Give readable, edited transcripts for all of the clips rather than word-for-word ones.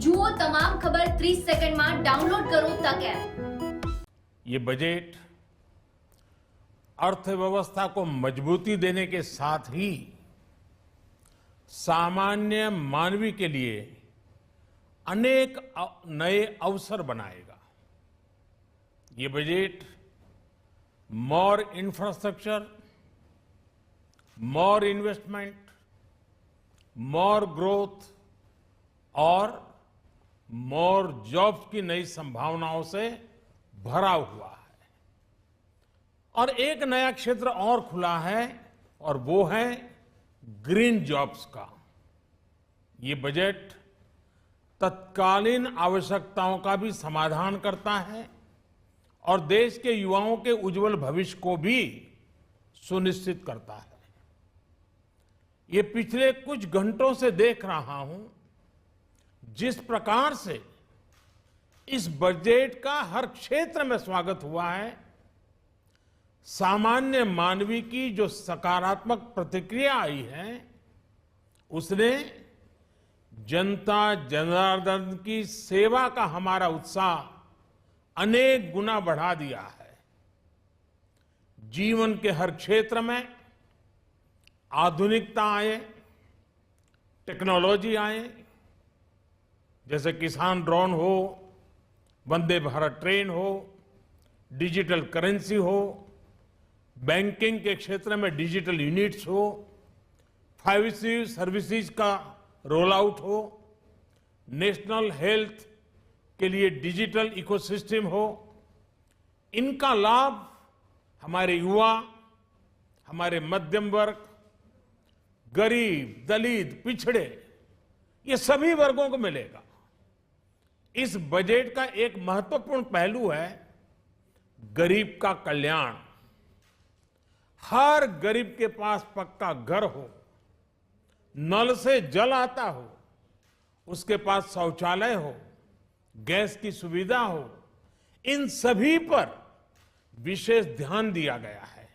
જુઓ તમામ ખબર 30 સેકન્ડમાં ડાઉનલોડ કરો તક એપ। ये बजट अर्थव्यवस्था को मजबूती देने के साथ ही सामान्य मानवी के लिए अनेक नए अवसर बनाएगा। ये बजट मोर इंफ्रास्ट्रक्चर, मोर इन्वेस्टमेंट, मोर ग्रोथ और मोर जॉब्स की नई संभावनाओं से भरा हुआ है। और एक नया क्षेत्र और खुला है और वो है ग्रीन जॉब्स का। ये बजट तत्कालीन आवश्यकताओं का भी समाधान करता है और देश के युवाओं के उज्जवल भविष्य को भी सुनिश्चित करता है। ये पिछले कुछ घंटों से देख रहा हूं जिस प्रकार से इस बजट का हर क्षेत्र में स्वागत हुआ है, सामान्य मानवी की जो सकारात्मक प्रतिक्रिया आई है उसने जनता जनार्दन की सेवा का हमारा उत्साह अनेक गुना बढ़ा दिया है। जीवन के हर क्षेत्र में आधुनिकता आए, टेक्नोलॉजी आए, जैसे किसान ड्रोन हो, वंदे भारत ट्रेन हो, डिजिटल करेंसी हो, बैंकिंग के क्षेत्र में डिजिटल यूनिट्स हो, 5G सर्विसेज का रोल आउट हो, नेशनल हेल्थ के लिए डिजिटल इकोसिस्टम हो। इनका लाभ हमारे युवा, हमारे मध्यम वर्ग, गरीब, दलित, पिछड़े, ये सभी वर्गों को मिलेगा। इस बजट का एक महत्वपूर्ण पहलू है गरीब का कल्याण। हर गरीब के पास पक्का घर हो, नल से जल आता हो, उसके पास शौचालय हो, गैस की सुविधा हो, इन सभी पर विशेष ध्यान दिया गया है।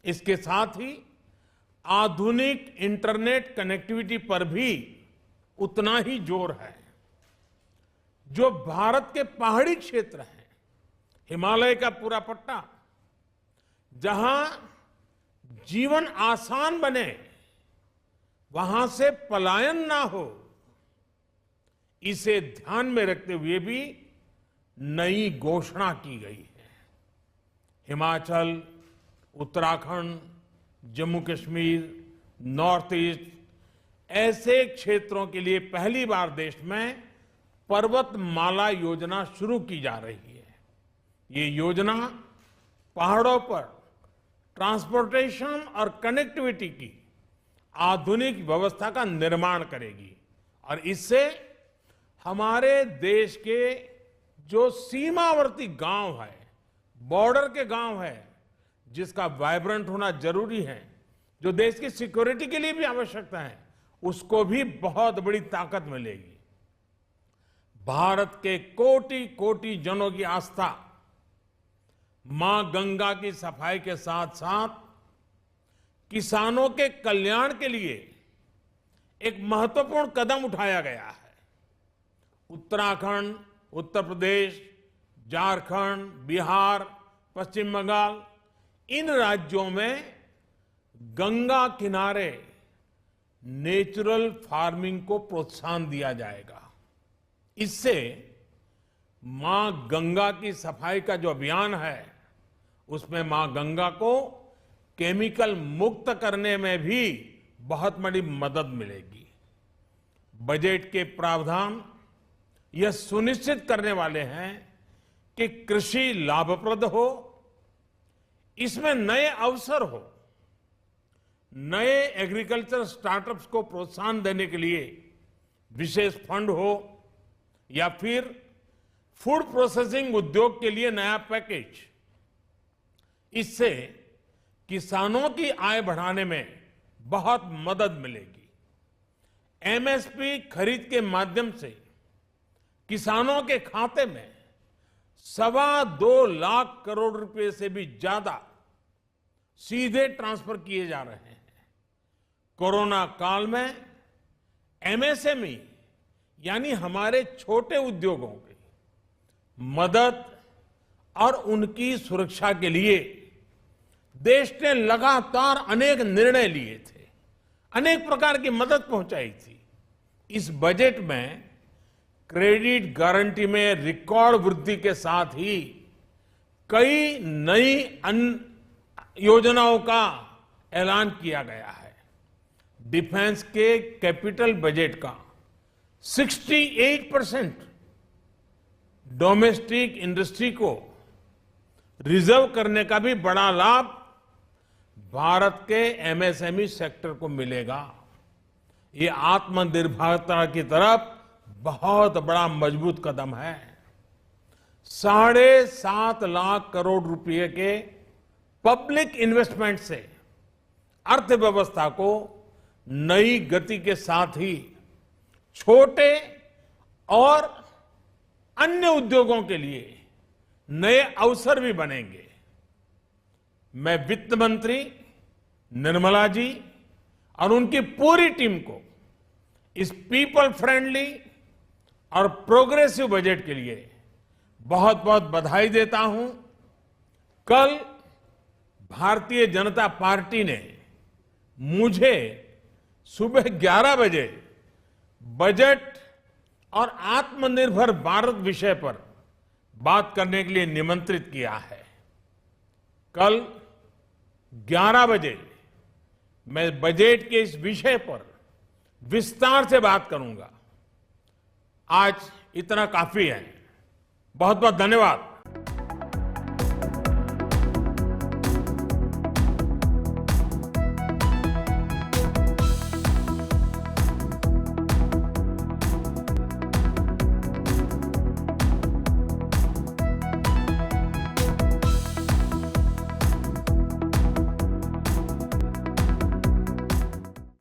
इसके साथ ही आधुनिक इंटरनेट कनेक्टिविटी पर भी उतना ही जोर है। जो भारत के पहाड़ी क्षेत्र हैं, हिमालय का पूरा पट्टा, जहां जीवन आसान बने, वहां से पलायन ना हो, इसे ध्यान में रखते हुए भी नई घोषणा की गई है। हिमाचल, उत्तराखंड, जम्मू कश्मीर, नॉर्थ ईस्ट ऐसे क्षेत्रों के लिए पहली बार देश में पर्वतमाला योजना शुरू की जा रही है। ये योजना पहाड़ों पर ट्रांसपोर्टेशन और कनेक्टिविटी की आधुनिक व्यवस्था का निर्माण करेगी और इससे हमारे देश के जो सीमावर्ती गांव है, बॉर्डर के गांव है, जिसका वाइब्रेंट होना जरूरी है, जो देश की सिक्योरिटी के लिए भी आवश्यकता है, उसको भी बहुत बड़ी ताकत मिलेगी। भारत के कोटि कोटि जनों की आस्था मां गंगा की सफाई के साथ साथ किसानों के कल्याण के लिए एक महत्वपूर्ण कदम उठाया गया है। उत्तराखंड, उत्तर प्रदेश, झारखंड, बिहार, पश्चिम बंगाल, इन राज्यों में गंगा किनारे नेचुरल फार्मिंग को प्रोत्साहन दिया जाएगा। इससे मां गंगा की सफाई का जो अभियान है, उसमें मां गंगा को केमिकल मुक्त करने में भी बहुत बड़ी मदद मिलेगी। बजट के प्रावधान यह सुनिश्चित करने वाले हैं कि कृषि लाभप्रद हो, इसमें नए अवसर हो, नए एग्रीकल्चर स्टार्टअप्स को प्रोत्साहन देने के लिए विशेष फंड हो या फिर फूड प्रोसेसिंग उद्योग के लिए नया पैकेज। इससे किसानों की आय बढ़ाने में बहुत मदद मिलेगी। एमएसपी खरीद के माध्यम से किसानों के खाते में 2.25 लाख करोड़ रुपए से भी ज्यादा सीधे ट्रांसफर किए जा रहे हैं। कोरोना काल में एमएसएमई यानी हमारे छोटे उद्योगों की मदद और उनकी सुरक्षा के लिए देश ने लगातार अनेक निर्णय लिए थे, अनेक प्रकार की मदद पहुंचाई थी। इस बजट में क्रेडिट गारंटी में रिकॉर्ड वृद्धि के साथ ही कई नई योजनाओं का ऐलान किया गया है। डिफेंस के कैपिटल बजट का 68% डोमेस्टिक इंडस्ट्री को रिजर्व करने का भी बड़ा लाभ भारत के एमएसएमई सेक्टर को मिलेगा। ये आत्मनिर्भरता की तरफ बहुत बड़ा मजबूत कदम है। 7.5 लाख करोड़ रुपए के पब्लिक इन्वेस्टमेंट से अर्थव्यवस्था को नई गति के साथ ही छोटे और अन्य उद्योगों के लिए नए अवसर भी बनेंगे। मैं वित्त मंत्री निर्मला जी और उनकी पूरी टीम को इस पीपल फ्रेंडली और प्रोग्रेसिव बजट के लिए बहुत बहुत बधाई देता हूं। कल भारतीय जनता पार्टी ने मुझे सुबह 11 बजे बजट और आत्मनिर्भर भारत विषय पर बात करने के लिए निमंत्रित किया है। कल 11 बजे मैं बजट के इस विषय पर विस्तार से बात करूंगा। आज इतना काफी है। बहुत बहुत धन्यवाद।